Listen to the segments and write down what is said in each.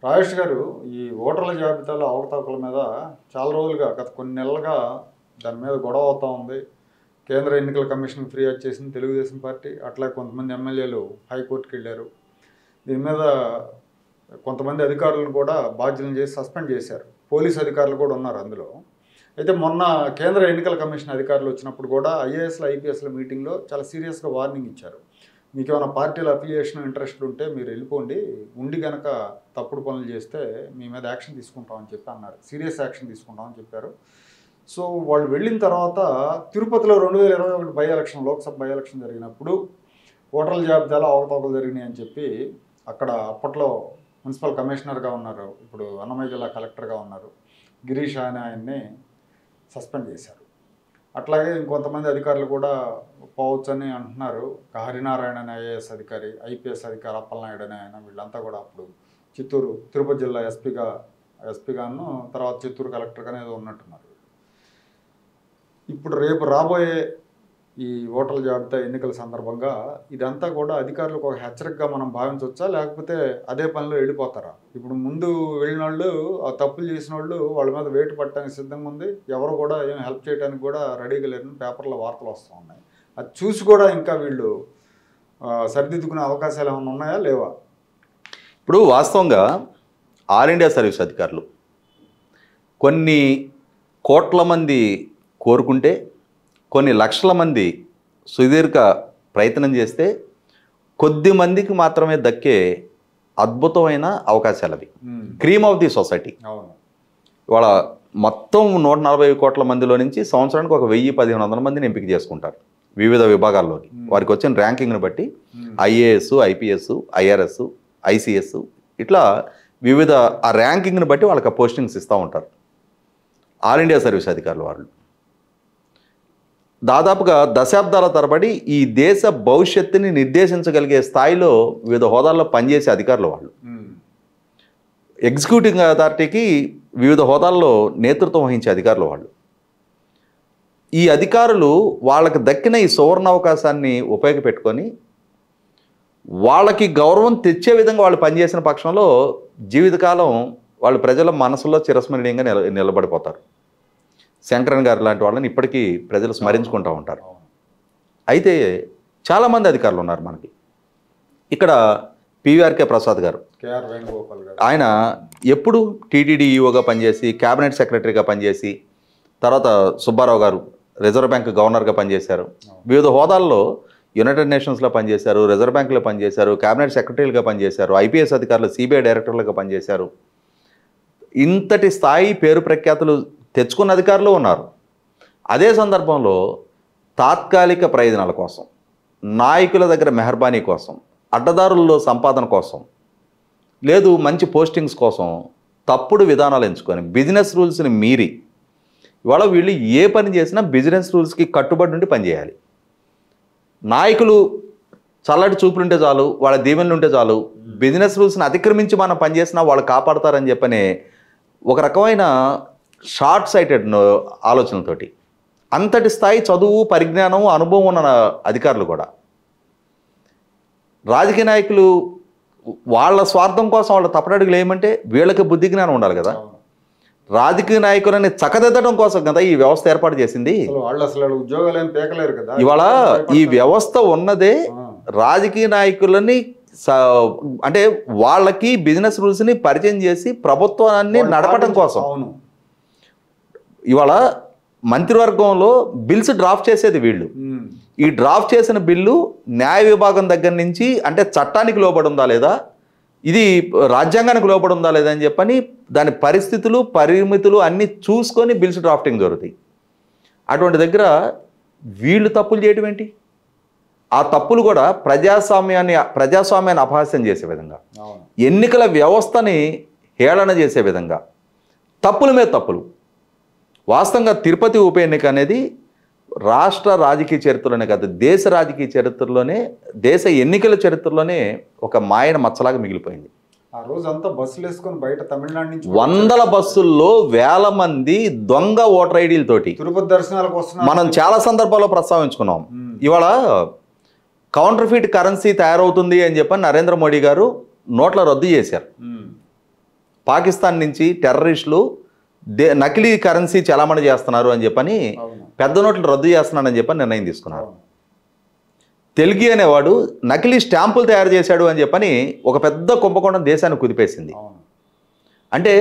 రాజేష్ గారు, ఈ ఓటర్ల జాబితాలో అవకతవకల మీద చాలా రోజులుగా గత కొన్ని నెలలుగా దాని మీద గొడవ అవుతూ ఉంది. కేంద్ర ఎన్నికల కమిషన్ ఫిర్యాదు చేసింది తెలుగుదేశం పార్టీ. అట్లా కొంతమంది ఎమ్మెల్యేలు హైకోర్టుకి వెళ్ళారు. దీని మీద కొంతమంది అధికారులను కూడా బాధ్యులను చేసి సస్పెండ్ చేశారు. పోలీసు అధికారులు కూడా ఉన్నారు అందులో. అయితే మొన్న కేంద్ర ఎన్నికల కమిషన్ అధికారులు వచ్చినప్పుడు కూడా ఐఏఎస్ల ఐపీఎస్ల మీటింగ్లో చాలా సీరియస్గా వార్నింగ్ ఇచ్చారు. మీకు ఏమైనా పార్టీల అఫిలియేషన్ ఇంట్రెస్ట్ ఉంటే మీరు వెళ్ళిపోండి, ఉండి కనుక తప్పుడు పనులు చేస్తే మీ మీద యాక్షన్ తీసుకుంటామని చెప్పి అన్నారు. సీరియస్ యాక్షన్ తీసుకుంటామని చెప్పారు. సో వాళ్ళు వెళ్ళిన తర్వాత తిరుపతిలో 2021 by election, Lok Sabha by election జరిగినప్పుడు ఓటర్ల జాబితాలో అవకతవకలు జరిగినాయి అని చెప్పి అక్కడ అప్పట్లో మున్సిపల్ కమిషనర్గా ఉన్నారు, ఇప్పుడు అన్నమయ్య జిల్లా కలెక్టర్గా ఉన్నారు, గిరీష్ అనే ఆయన్ని సస్పెండ్ చేశారు. అట్లాగే ఇంకొంతమంది అధికారులు కూడా పోవచ్చని అంటున్నారు. హరినారాయణ అనే ఐఏఎస్ అధికారి, ఐపీఎస్ అధికారి అప్పలనాయుడు అనే ఆయన, వీళ్ళంతా కూడా అప్పుడు తిరుపతి జిల్లా ఎస్పీగాను తర్వాత చిత్తూరు కలెక్టర్గానే ఏదో ఉన్నట్టున్నారు. ఇప్పుడు రేపు రాబోయే ఈ ఓటర్ల జాబితా ఎన్నికల సందర్భంగా ఇదంతా కూడా అధికారులకు ఒక హెచ్చరికగా మనం భావించవచ్చా, లేకపోతే అదే పనిలో వెళ్ళిపోతారా? ఇప్పుడు ముందు వెళ్ళిన వాళ్ళు, ఆ తప్పులు చేసిన వాళ్ళు వాళ్ళ మీద వేటు పట్టడానికి సిద్ధంగా ఉంది. ఎవరు కూడా ఏం హెల్ప్ చేయడానికి కూడా రెడీగా లేరని పేపర్లో వార్తలు వస్తూ ఉన్నాయి. అది చూసి కూడా ఇంకా వీళ్ళు సరిదిద్దుకునే అవకాశాలు ఏమైనా ఉన్నాయా, లేవా? ఇప్పుడు వాస్తవంగా ఆల్ ఇండియా సర్వీస్ అధికారులు కొన్ని కోట్ల మంది కోరుకుంటే, కొన్ని లక్షల మంది సుదీర్ఘ ప్రయత్నం చేస్తే కొద్ది మందికి మాత్రమే దక్కే అద్భుతమైన అవకాశాలు అవి. Cream of the society. ఇవాళ మొత్తం 140 కోట్ల మందిలో నుంచి సంవత్సరానికి ఒక 1000-1500 మందిని ఎంపిక చేసుకుంటారు వివిధ విభాగాల్లోకి. వారికి వచ్చిన ర్యాంకింగ్ని బట్టి ఐఏఎస్, ఐపీఎస్, ఐఆర్ఎస్, ఐసీఎస్ ఇట్లా వివిధ ఆ ర్యాంకింగ్ని బట్టి వాళ్ళకి పోస్టింగ్స్ ఇస్తూ ఉంటారు ఆల్ ఇండియా సర్వీస్ అధికారులు. వాళ్ళు దాదాపుగా దశాబ్దాల తరబడి ఈ దేశ భవిష్యత్తుని నిర్దేశించగలిగే స్థాయిలో వివిధ హోదాల్లో పనిచేసే అధికారులు వాళ్ళు. ఎగ్జిక్యూటివ్ అథారిటీకి వివిధ హోదాల్లో నేతృత్వం వహించే అధికారులు వాళ్ళు. ఈ అధికారులు వాళ్ళకి దక్కిన ఈ సువర్ణ అవకాశాన్ని ఉపయోగపెట్టుకొని వాళ్ళకి గౌరవం తెచ్చే విధంగా వాళ్ళు పనిచేసిన పక్షంలో జీవితకాలం వాళ్ళు ప్రజల మనసులో చిరస్మరణీయంగా నిలబడిపోతారు. శంకరన్ గారు లాంటి వాళ్ళని ఇప్పటికీ ప్రజలు స్మరించుకుంటూ ఉంటారు. అయితే చాలామంది అధికారులు ఉన్నారు మనకి. ఇక్కడ పివిఆర్కే ప్రసాద్ గారు, ఆయన ఎప్పుడు టీటీడీ ఈఓగా పనిచేసి, క్యాబినెట్ సెక్రటరీగా పనిచేసి, తర్వాత సుబ్బారావు గారు రిజర్వ్ బ్యాంక్ గవర్నర్గా పనిచేశారు. వివిధ హోదాల్లో యునైటెడ్ నేషన్స్లో పనిచేశారు, రిజర్వ్ బ్యాంకులో పనిచేశారు, క్యాబినెట్ సెక్రటరీలుగా పనిచేశారు, ఐపీఎస్ అధికారులు సిబిఐ డైరెక్టర్లుగా పనిచేశారు. ఇంతటి స్థాయి పేరు ప్రఖ్యాతులు తెచ్చుకున్న అధికారులు ఉన్నారు. అదే సందర్భంలో తాత్కాలిక ప్రయోజనాల కోసం, నాయకుల దగ్గర మెహర్బానీ కోసం, అడ్డదారుల్లో సంపాదన కోసం, లేదు మంచి పోస్టింగ్స్ కోసం తప్పుడు విధానాలు ఎంచుకొని బిజినెస్ రూల్స్ని మీరి ఇవాళ వీళ్ళు ఏ పని చేసినా బిజినెస్ రూల్స్కి కట్టుబడి ఉండి పనిచేయాలి. నాయకులు చల్లటి చూపులుంటే చాలు, వాళ్ళ దీవెనలు ఉంటే చాలు, బిజినెస్ రూల్స్ని అతిక్రమించి మనం పనిచేసినా వాళ్ళు కాపాడతారని చెప్పనే ఒక రకమైన షార్ట్ సైటెడ్ ఆలోచనలతోటి అంతటి స్థాయి చదువు, పరిజ్ఞానం, అనుభవం ఉన్న అధికారులు కూడా రాజకీయ నాయకులు వాళ్ళ స్వార్థం కోసం వాళ్ళు తప్పటడుగులు ఏమంటే వీళ్ళకి బుద్ధి జ్ఞానం ఉండాలి కదా. రాజకీయ నాయకులని చక్కదిద్దడం కోసం కదా ఈ వ్యవస్థ ఏర్పాటు చేసింది. ఇవాళ ఈ వ్యవస్థ ఉన్నదే రాజకీయ నాయకులని అంటే వాళ్ళకి బిజినెస్ రూల్స్ని పరిచయం చేసి ప్రభుత్వాన్ని నడపడం కోసం. ఇవాళ మంత్రివర్గంలో బిల్స్ డ్రాఫ్ట్ చేసేది వీళ్ళు. ఈ డ్రాఫ్ట్ చేసిన బిల్లు న్యాయ విభాగం దగ్గర నుంచి అంటే చట్టానికి లోబడి ఉందా లేదా, ఇది రాజ్యాంగానికి లోబడి ఉందా లేదా అని చెప్పని దాని పరిస్థితులు, పరిమితులు అన్నీ చూసుకొని బిల్స్ డ్రాఫ్టింగ్ జరుగుతాయి. అటువంటి దగ్గర వీళ్ళు తప్పులు చేయడం ఏంటి? ఆ తప్పులు కూడా ప్రజాస్వామ్యాన్ని అపహాస్యం చేసే విధంగా, ఎన్నికల వ్యవస్థని హేళన చేసే విధంగా తప్పుల మీద తప్పులు. వాస్తవంగా తిరుపతి ఉప ఎన్నిక అనేది రాష్ట్ర రాజకీయ చరిత్రలోనే కాదు, దేశ రాజకీయ చరిత్రలోనే, దేశ ఎన్నికల చరిత్రలోనే ఒక మాయన మచ్చలాగా మిగిలిపోయింది. ఆ రోజంతా బస్సులు వేసుకొని బయట తమిళనాడు నుంచి వందల బస్సుల్లో వేల మంది దొంగ ఓటర్ ఐడీలతోటి తిరుపతి దర్శనాలకు వస్తున్నారు. మనం చాలా సందర్భాల్లో ప్రస్తావించుకున్నాం. ఇవాళ కౌంటర్ఫీట్ కరెన్సీ తయారవుతుంది అని చెప్పని నరేంద్ర మోడీ గారు నోట్ల రద్దు చేశారు. పాకిస్తాన్ నుంచి టెర్రరిస్టులు నకిలీ కరెన్సీ చలామణి చేస్తున్నారు అని చెప్పని పెద్ద నోట్లు రద్దు చేస్తున్నాడని చెప్పని నిర్ణయం తీసుకున్నారు. తెలుగు అనేవాడు నకిలీ స్టాంపులు తయారు చేశాడు అని చెప్పని ఒక పెద్ద కుంభకోణం దేశాన్ని కుదిపేసింది. అంటే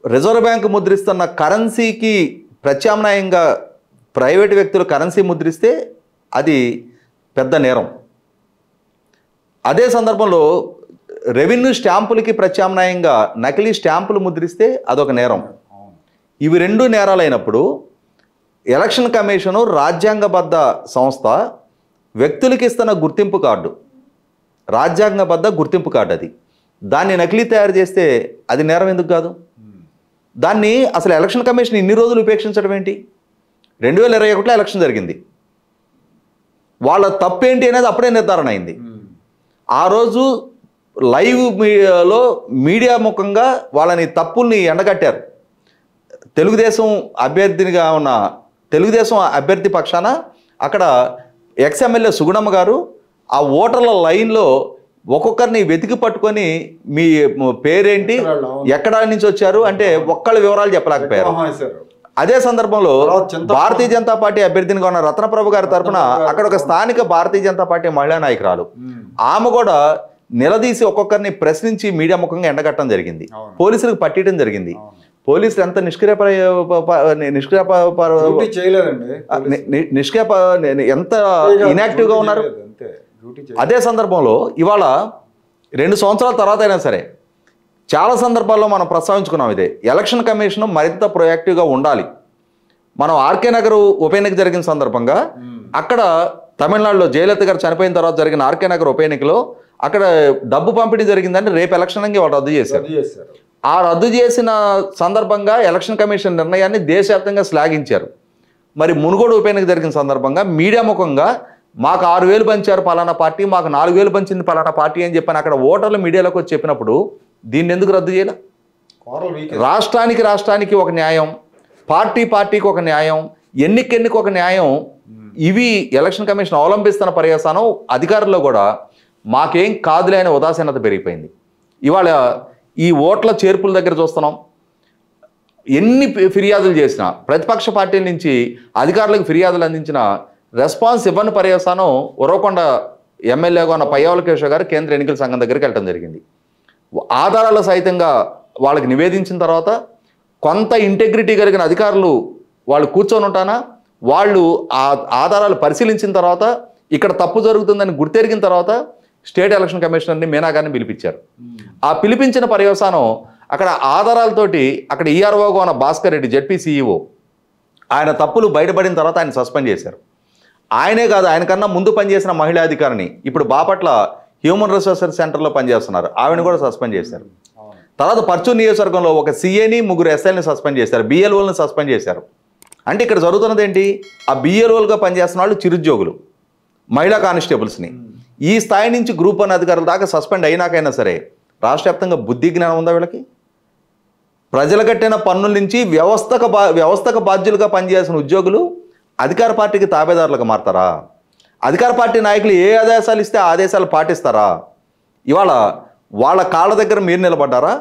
రిజర్వ్ బ్యాంక్ ముద్రిస్తున్న కరెన్సీకి ప్రత్యామ్నాయంగా ప్రైవేటు వ్యక్తులు కరెన్సీ ముద్రిస్తే అది పెద్ద నేరం. అదే సందర్భంలో రెవెన్యూ స్టాంపులకి ప్రత్యామ్నాయంగా నకిలీ స్టాంపులు ముద్రిస్తే అదొక నేరం. ఇవి రెండు నేరాలైనప్పుడు ఎలక్షన్ కమిషను రాజ్యాంగబద్ధ సంస్థ వ్యక్తులకి ఇస్తున్న గుర్తింపు కార్డు, రాజ్యాంగబద్ధ గుర్తింపు కార్డు, అది దాన్ని నకిలీ తయారు చేస్తే అది నేరం ఎందుకు కాదు? దాన్ని అసలు ఎలక్షన్ కమిషన్ ఇన్ని రోజులు ఉపేక్షించడం ఏంటి? 2021లో ఎలక్షన్ జరిగింది. వాళ్ళ తప్పేంటి అనేది అప్పుడే నిర్ధారణ అయింది. ఆ రోజు లైవ్ మీడియాలో మీడియా ముఖంగా వాళ్ళని తప్పుల్ని ఎండగట్టారు. తెలుగుదేశం అభ్యర్థినిగా ఉన్న తెలుగుదేశం అభ్యర్థి పక్షాన అక్కడ ఎక్స్ఎమ్మెల్యే సుగుణమ్మ గారు ఆ ఓటర్ల లైన్లో ఒక్కొక్కరిని వెతికి పట్టుకొని మీ పేరేంటి, ఎక్కడ నుంచి వచ్చారు అంటే ఒక్కళ్ళ వివరాలు చెప్పలేకపోయారు. అదే సందర్భంలో భారతీయ జనతా పార్టీ అభ్యర్థినిగా ఉన్న రత్నప్రభ గారి తరఫున అక్కడ ఒక స్థానిక భారతీయ జనతా పార్టీ మహిళా నాయకురాలు, ఆమె కూడా నిలదీసి ఒక్కొక్కరిని ప్రశ్నించి మీడియా ముఖంగా ఎండగట్టడం జరిగింది. పోలీసులకు పట్టడం జరిగింది. పోలీసులు ఎంత ఎంత ఇన్యాక్టివ్గా ఉన్నారు. అదే సందర్భంలో ఇవాళ 2 సంవత్సరాల తర్వాత అయినా సరే చాలా సందర్భాల్లో మనం ప్రస్తావించుకున్నాం ఇదే, ఎలక్షన్ కమిషన్ మరింత ప్రొయాక్టివ్గా ఉండాలి. మనం ఆర్కే నగర్ ఉప ఎన్నిక జరిగిన సందర్భంగా అక్కడ తమిళనాడులో జయలలిత గారు చనిపోయిన తర్వాత జరిగిన ఆర్కే నగర్ ఉప ఎన్నికలో అక్కడ డబ్బు పంపిణీ జరిగిందని రేపు ఎలక్షన్ వాళ్ళు రద్దు చేశారు. ఆ రద్దు చేసిన సందర్భంగా ఎలక్షన్ కమిషన్ నిర్ణయాన్ని దేశవ్యాప్తంగా శ్లాఘించారు. మరి మునుగోడు ఉప ఎన్నిక జరిగిన సందర్భంగా మీడియా ముఖంగా మాకు 6,000 పంచారు పలానా పార్టీ, మాకు 4,000 పంచింది పలానా పార్టీ అని చెప్పని అక్కడ ఓటర్లు మీడియాలోకి వచ్చి చెప్పినప్పుడు దీన్ని ఎందుకు రద్దు చేయాలి? రాష్ట్రానికి ఒక న్యాయం, పార్టీకి ఒక న్యాయం, ఎన్నికకు ఒక న్యాయం, ఇవి ఎలక్షన్ కమిషన్ అవలంబిస్తున్న పర్యవసానం అధికారుల్లో కూడా మాకేం కాదులే అనే ఉదాసీనత పెరిగిపోయింది. ఇవాళ ఈ ఓట్ల చేర్పుల దగ్గర చూస్తున్నాం, ఎన్ని ఫిర్యాదులు చేసినా ప్రతిపక్ష పార్టీల నుంచి అధికారులకు ఫిర్యాదులు అందించిన రెస్పాన్స్ ఇవ్వని పర్యవసానం ఉరవకొండ ఎమ్మెల్యేగా ఉన్న పయ్యావుల కేశవ్ గారు కేంద్ర ఎన్నికల సంఘం దగ్గరికి వెళ్ళడం జరిగింది. ఆధారాలు సహితంగా వాళ్ళకి నివేదించిన తర్వాత కొంత ఇంటెగ్రిటీ కలిగిన అధికారులు వాళ్ళు కూర్చొని ఉంటానా, వాళ్ళు ఆ ఆధారాలు పరిశీలించిన తర్వాత ఇక్కడ తప్పు జరుగుతుందని గుర్తెరిగిన తర్వాత స్టేట్ ఎలక్షన్ కమిషనర్ని మీనా గారిని పిలిపించారు. ఆ పిలిపించిన పర్యవసానం అక్కడ ఆధారాలతోటి అక్కడ ఈఆర్ఓగా ఉన్న భాస్కర్ రెడ్డి జెడ్పీ సిఇఓ ఆయన తప్పులు బయటపడిన తర్వాత ఆయన సస్పెండ్ చేశారు. ఆయనే కాదు, ఆయన కన్నా ముందు పనిచేసిన మహిళా అధికారిని ఇప్పుడు బాపట్ల హ్యూమన్ రిసోర్సెస్ సెంటర్లో పనిచేస్తున్నారు, ఆవిడని కూడా సస్పెండ్ చేశారు. తర్వాత పర్చూర్ నియోజకవర్గంలో ఒక సిఏని 3 ఎస్ఐల్ని సస్పెండ్ చేశారు, బిఎల్ఓల్ని సస్పెండ్ చేశారు. అంటే ఇక్కడ జరుగుతున్నది ఏంటి, ఆ బిఎల్ఓలుగా పనిచేస్తున్న వాళ్ళు చిరుద్యోగులు, మహిళా కానిస్టేబుల్స్ని ఈ స్థాయి నుంచి గ్రూప్ 1 అధికారుల దాకా సస్పెండ్ అయినాకైనా సరే రాష్ట్ర వ్యాప్తంగా బుద్ధి జ్ఞానం ఉందా వీళ్ళకి? ప్రజలు కట్టిన పన్నుల నుంచి వ్యవస్థకు బాధ్యులుగా పనిచేసిన ఉద్యోగులు అధికార పార్టీకి తాబేదారులుగా మారతారా? అధికార పార్టీ నాయకులు ఏ ఆదేశాలు ఇస్తే ఆ ఆదేశాలు పాటిస్తారా? ఇవాళ వాళ్ళ కాళ్ళ దగ్గర మీరు నిలబడ్డారా?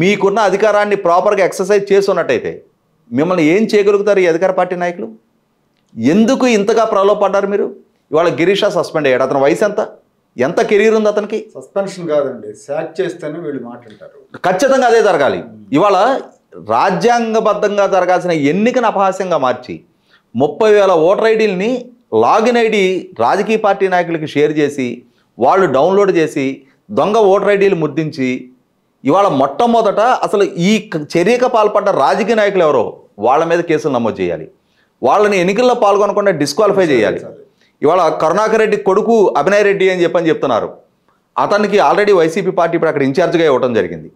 మీకున్న అధికారాన్ని ప్రాపర్గా ఎక్సర్సైజ్ చేస్తున్నట్టయితే మిమ్మల్ని ఏం చేయగలుగుతారు ఈ అధికార పార్టీ నాయకులు? ఎందుకు ఇంతగా ప్రలోభపడ్డారు మీరు? ఇవాళ గిరీషా సస్పెండ్ అయ్యాడు, అతని వయసు ఎంత కెరీర్ ఉంది అతనికి? సస్పెన్షన్ కాదండి, సాక్ చేస్తేనే వీళ్ళు మాట్లాడతారు. ఖచ్చితంగా అదే జరగాలి. ఇవాళ రాజ్యాంగబద్ధంగా జరగాల్సిన ఎన్నికను అపహాస్యంగా మార్చి 30,000 ఓటర్ ఐడీలని లాగిన్ ఐడి రాజకీయ పార్టీ నాయకులకి షేర్ చేసి వాళ్ళు డౌన్లోడ్ చేసి దొంగ ఓటర్ ఐడీలు ముద్రించి ఇవాళ మొట్టమొదట అసలు ఈ చర్యకు పాల్పడ్డ రాజకీయ నాయకులు ఎవరో వాళ్ళ మీద కేసులు నమోదు చేయాలి, వాళ్ళని ఎన్నికల్లో పాల్గొనకుండా డిస్క్వాలిఫై చేయాలి. ఇవాళ కరుణాకర్ రెడ్డి కొడుకు అభినయ్ రెడ్డి అని చెప్తున్నారు, అతనికి ఆల్రెడీ వైసీపీ పార్టీ ఇప్పుడు అక్కడ ఇన్ఛార్జ్గా ఇవ్వడం జరిగింది.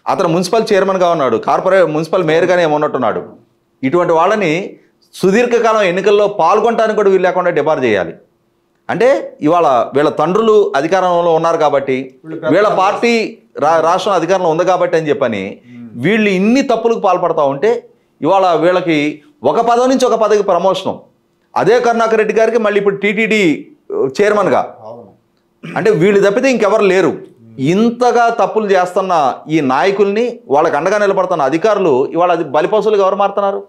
అతను మున్సిపల్ చైర్మన్గా ఉన్నాడు, మున్సిపల్ మేయర్గానే ఉన్నట్టున్నాడు. ఇటువంటి వాళ్ళని సుదీర్ఘకాలం ఎన్నికల్లో పాల్గొనడానికి కూడా వీలు లేకుండా డిబార్ చేయాలి. అంటే ఇవాళ వీళ్ళ తండ్రులు అధికారంలో ఉన్నారు కాబట్టి, వీళ్ళ పార్టీ రాష్ట్రం అధికారంలో ఉంది కాబట్టి అని చెప్పని వీళ్ళు ఇన్ని తప్పులకు పాల్పడతా ఉంటే ఇవాళ వీళ్ళకి ఒక పదవి నుంచి ఒక పదవికి ప్రమోషను. అదే కరుణాకర్ రెడ్డి గారికి మళ్ళీ ఇప్పుడు టీటీడీ చైర్మన్గా, అంటే వీళ్ళు తప్పితే ఇంకెవరు లేరు. ఇంతగా తప్పులు చేస్తున్న ఈ నాయకుల్ని వాళ్ళకి అండగా నిలబడుతున్న అధికారులు ఇవాళ అది బలిపశువులుగా ఎవరు మారుతున్నారు?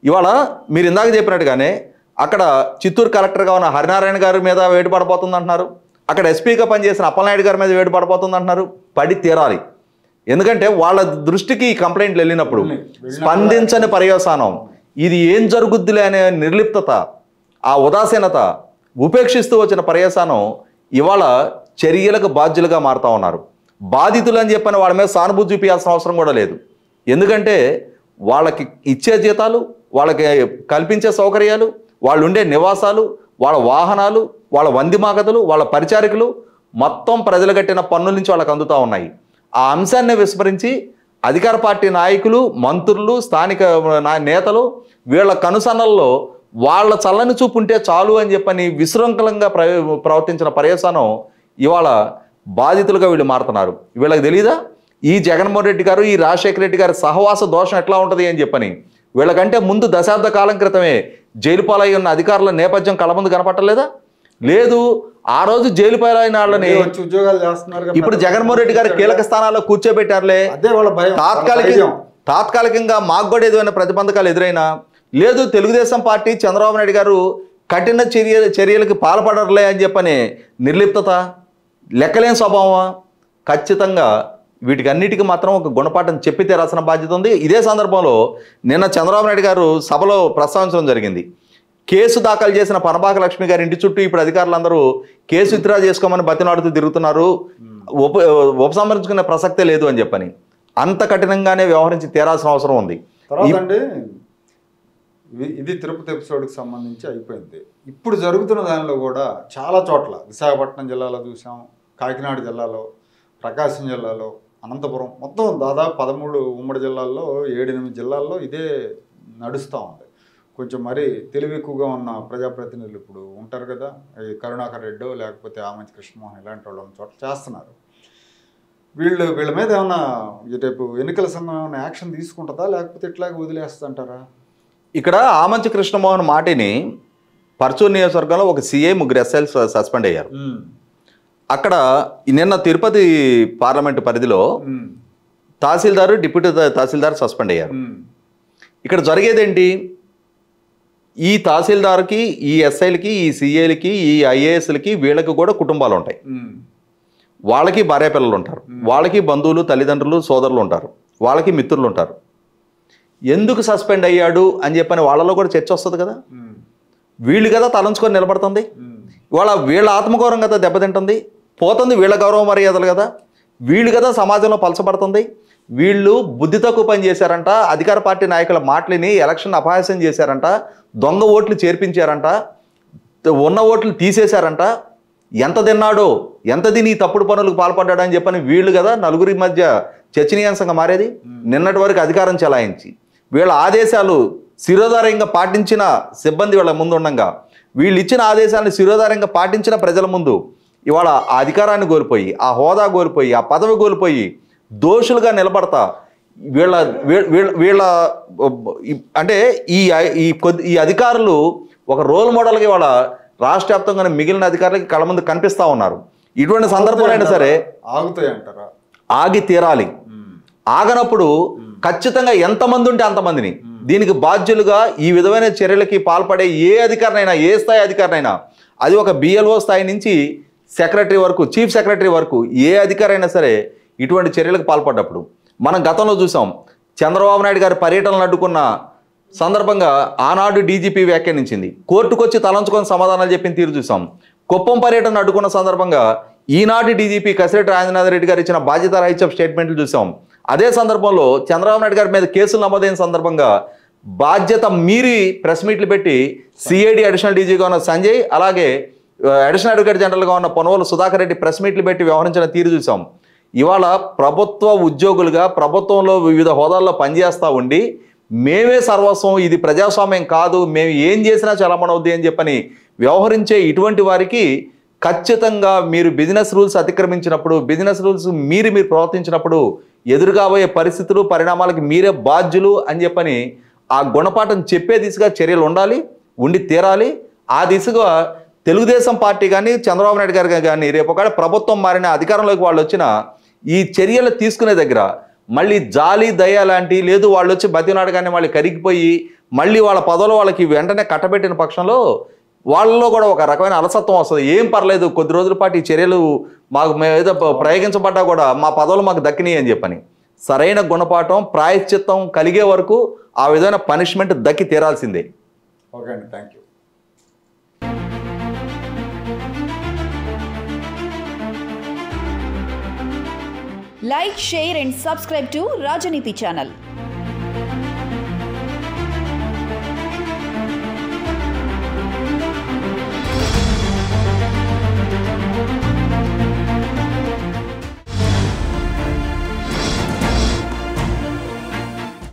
ఇవాళ మీరు ఇందాక చెప్పినట్టుగానే అక్కడ చిత్తూరు కలెక్టర్గా ఉన్న హరినారాయణ గారి మీద వేటు పడబోతుంది అంటున్నారు, అక్కడ ఎస్పీగా పనిచేసిన అప్పలనాయుడు గారి మీద వేటు పడబోతుంది అంటున్నారు. పడి తీరాలి. ఎందుకంటే వాళ్ళ దృష్టికి ఈ కంప్లైంట్లు వెళ్ళినప్పుడు స్పందించని పర్యవసానం, ఇది ఏం జరుగుద్దిలే అనే నిర్లిప్తత, ఆ ఉదాసీనత, ఉపేక్షిస్తూ వచ్చిన పర్యవసానం ఇవాళ చర్యలకు బాధ్యులుగా మారుతూ ఉన్నారు. బాధితులు అని చెప్పని వాళ్ళ మీద సానుభూతి చూపించాల్సిన అవసరం కూడా లేదు. ఎందుకంటే వాళ్ళకి ఇచ్చే జీతాలు, వాళ్ళకి కల్పించే సౌకర్యాలు, వాళ్ళు ఉండే నివాసాలు, వాళ్ళ వాహనాలు, వాళ్ళ వందిమాగతులు, వాళ్ళ పరిచారికులు మొత్తం ప్రజలు కట్టిన పన్నుల నుంచి వాళ్ళకి అందుతూ ఉన్నాయి. ఆ అంశాన్ని విస్మరించి అధికార పార్టీ నాయకులు, మంత్రులు, స్థానిక నేతలు వీళ్ళ కనుసన్నల్లో వాళ్ళ చల్లని చూపు ఉంటే చాలు అని చెప్పని విశృంఖలంగా ప్రవర్తించిన పర్యవసానం ఇవాళ బాధితులుగా వీళ్ళు మారుతున్నారు. వీళ్ళకి తెలీదా ఈ జగన్మోహన్ రెడ్డి గారు, ఈ రాజశేఖర రెడ్డి గారి సహవాస దోషం ఎట్లా ఉంటుంది అని చెప్పని? వీళ్ళకంటే ముందు దశాబ్ద కాలం క్రితమే జైలు పాలై ఉన్న అధికారుల నేపథ్యం కళ్ళ ముందు కనపట్టలేదా? లేదు. ఆ రోజు జైలు పాలైన వాళ్ళని ఉద్యోగాలు చేస్తున్నారు. ఇప్పుడు జగన్మోహన్ రెడ్డి గారు కీలక స్థానాల్లో కూర్చోబెట్టారులే. తాత్కాలికంగా మాకు కూడా ఏదైనా ప్రతిబంధకాలు ఎదురైనా లేదు, తెలుగుదేశం పార్టీ చంద్రబాబు నాయుడు గారు కఠిన చర్యలకు పాల్పడరులే అని చెప్పని నిర్లిప్తత, లెక్కలేని స్వభావమా? ఖచ్చితంగా వీటికన్నిటికీ మాత్రం ఒక గుణపాఠం చెప్పి తీరాల్సిన బాధ్యత ఉంది. ఇదే సందర్భంలో నిన్న చంద్రబాబు నాయుడు గారు సభలో ప్రస్తావించడం జరిగింది. కేసు దాఖలు చేసిన పనబాక లక్ష్మి గారి ఇంటి చుట్టూ ఇప్పుడు అధికారులందరూ కేసు విత్డ్రా చేసుకోమని బతినాడుతూ తిరుగుతున్నారు, ఉపసంహరించుకునే ప్రసక్తే లేదు అని చెప్పని అంత కఠినంగానే వ్యవహరించి తీరాల్సిన అవసరం ఉంది. తర్వాత అండి, ఇది తిరుపతి ఎపిసోడ్కి సంబంధించి అయిపోయింది. ఇప్పుడు జరుగుతున్న దానిలో కూడా చాలా చోట్ల విశాఖపట్నం జిల్లాలో చూసాం, కాకినాడ జిల్లాలో, ప్రకాశం జిల్లాలో, అనంతపురం, మొత్తం దాదాపు 13 ఉమ్మడి జిల్లాల్లో 7-8 జిల్లాల్లో ఇదే నడుస్తూ ఉంది. కొంచెం మరి తెలివి ఎక్కువగా ఉన్న ప్రజాప్రతినిధులు ఇప్పుడు ఉంటారు కదా, ఈ కరుణాకర్ రెడ్డో లేకపోతే ఆమంచి కృష్ణమోహన్ ఇలాంటి వాళ్ళు ఉన్న చోట్ల చేస్తున్నారు. వీళ్ళ మీద ఏమన్నా రేపు ఎన్నికల సంఘం ఏమైనా యాక్షన్ తీసుకుంటుందా లేకపోతే ఇట్లాగే వదిలేస్తుంటారా? ఇక్కడ ఆమంచి కృష్ణమోహన్ మాటిని పర్చూరు నియోజకవర్గంలో ఒక సిఐ, 3 ఎస్ఐలు సస్పెండ్ అయ్యారు. అక్కడ నిన్న తిరుపతి పార్లమెంటు పరిధిలో తహసీల్దారు, డిప్యూటీ తహసీల్దార్ సస్పెండ్ అయ్యారు. ఇక్కడ జరిగేదేంటి? ఈ తహసీల్దార్కి, ఈ ఎస్ఐలకి, ఈ సిఐలకి, ఈ ఐఏఎస్లకి వీళ్ళకి కూడా కుటుంబాలు ఉంటాయి. వాళ్ళకి భార్య పిల్లలు ఉంటారు, వాళ్ళకి బంధువులు, తల్లిదండ్రులు, సోదరులు ఉంటారు, వాళ్ళకి మిత్రులు ఉంటారు. ఎందుకు సస్పెండ్ అయ్యాడు అని చెప్పని వాళ్ళలో కూడా చర్చ వస్తుంది కదా. వీళ్ళు కదా తలంచుకొని నిలబడుతుంది. ఇవాళ వీళ్ళ ఆత్మగౌరవం కదా దెబ్బతింటుంది, పోతుంది వీళ్ళ గౌరవ మర్యాదలు కదా. వీళ్ళు కదా సమాజంలో పలచబడుతుంది. వీళ్ళు బుద్ధి తక్కువ పని చేశారంట, అధికార పార్టీ నాయకుల మాటలని ఎలక్షన్ అపహాస్యం చేశారంట, దొంగ ఓట్లు చేర్పించారంట, ఉన్న ఓట్లు తీసేశారంట, ఎంత తిన్నాడో, ఎంత తిని తప్పుడు పనులకు పాల్పడ్డాడు అని చెప్పని వీళ్ళు కదా నలుగురి మధ్య చర్చనీయాంశంగా మారేది. నిన్నటి వరకు అధికారం చెలాయించి వీళ్ళ ఆదేశాలు శిరోధార్యంగా పాటించిన సిబ్బంది వీళ్ళ ముందు ఉండగా, వీళ్ళు ఇచ్చిన ఆదేశాలను శిరోధార్యంగా పాటించిన ప్రజల ముందు ఇవాళ ఆ అధికారాన్ని కోల్పోయి, ఆ హోదా కోల్పోయి, ఆ పదవి కోల్పోయి దోషులుగా నిలబడతా వీళ్ళ వీళ్ళ అంటే ఈ అధికారులు ఒక రోల్ మోడల్గా ఇవాళ రాష్ట్ర వ్యాప్తంగా మిగిలిన అధికారులకి కళ్ళ ముందు కనిపిస్తూ ఉన్నారు. ఇటువంటి సందర్భంలో అయినా సరే ఆగుతాయంటారా? ఆగి తీరాలి. ఆగనప్పుడు ఖచ్చితంగా ఎంతమంది ఉంటే అంతమందిని దీనికి బాధ్యులుగా ఈ విధమైన చర్యలకి పాల్పడే ఏ అధికారినైనా, ఏ స్థాయి అధికారినైనా, అది ఒక బిఎల్ఓ స్థాయి నుంచి సెక్రటరీ వరకు, చీఫ్ సెక్రటరీ వరకు ఏ అధికారి అయినా సరే ఇటువంటి చర్యలకు పాల్పడ్డప్పుడు మనం గతంలో చూసాం. చంద్రబాబు నాయుడు గారి పర్యటనలు అడ్డుకున్న సందర్భంగా ఆనాడు డీజీపీ వ్యాఖ్యానించింది, కోర్టుకు వచ్చి తలంచుకొని సమాధానాలు చెప్పిన తీరు చూసాం. కుప్పం పర్యటన అడ్డుకున్న సందర్భంగా ఈనాటి డీజీపీ కసిరెడ్డి రాజేంద్రనాథ్ రెడ్డి గారు ఇచ్చిన బాధ్యత రాహిత్య స్టేట్మెంట్లు చూసాం. అదే సందర్భంలో చంద్రబాబు నాయుడు గారి మీద కేసులు నమోదైన సందర్భంగా బాధ్యత మీరి ప్రెస్ మీట్లు పెట్టి సిఐడి అడిషనల్ డీజీగా ఉన్న సంజయ్, అలాగే అడిషనల్ అడ్వకేట్ జనరల్గా ఉన్న పొనవోలు సుధాకర్ రెడ్డి ప్రెస్ మీట్లు పెట్టి వ్యవహరించిన తీరు చూసాం. ఇవాళ ప్రభుత్వ ఉద్యోగులుగా ప్రభుత్వంలో వివిధ హోదాల్లో పనిచేస్తూ ఉండి మేమే సర్వస్వం, ఇది ప్రజాస్వామ్యం కాదు, మేము ఏం చేసినా చలమనవుద్ది అని చెప్పని వ్యవహరించే ఇటువంటి వారికి ఖచ్చితంగా మీరు బిజినెస్ రూల్స్ అతిక్రమించినప్పుడు, బిజినెస్ రూల్స్ మీరు ప్రవర్తించినప్పుడు ఎదురుగాబోయే పరిస్థితులు, పరిణామాలకి మీరే బాధ్యులు అని చెప్పని ఆ గుణపాఠం చెప్పే దిశగా చర్యలు ఉండాలి, ఉండి తీరాలి. ఆ దిశగా తెలుగుదేశం పార్టీ కానీ చంద్రబాబు నాయుడు గారు కానీ రేపు ఒకవేళ ప్రభుత్వం మారిన అధికారంలోకి వాళ్ళు వచ్చిన ఈ చర్యలు తీసుకునే దగ్గర మళ్ళీ జాలి దయ లాంటి లేదు వాళ్ళు వచ్చి బతినాడు కానీ వాళ్ళు కరిగిపోయి మళ్ళీ వాళ్ళ పదవులు వాళ్ళకి వెంటనే కట్టబెట్టిన పక్షంలో వాళ్ళలో కూడా ఒక రకమైన అలసత్వం వస్తుంది. ఏం పర్లేదు, కొద్ది రోజుల పాటు ఈ చర్యలు మాకు ఏదో ప్రయోగించబడ్డా కూడా మా పదవులు మాకు దక్కినాయి అని చెప్పని సరైన గుణపాఠం ప్రాయశ్చిత్తం కలిగే వరకు ఆ విధమైన పనిష్మెంట్ దక్కి తీరాల్సిందే. ఓకే అండి, thank you. Like, share and subscribe to Rajaniti channel.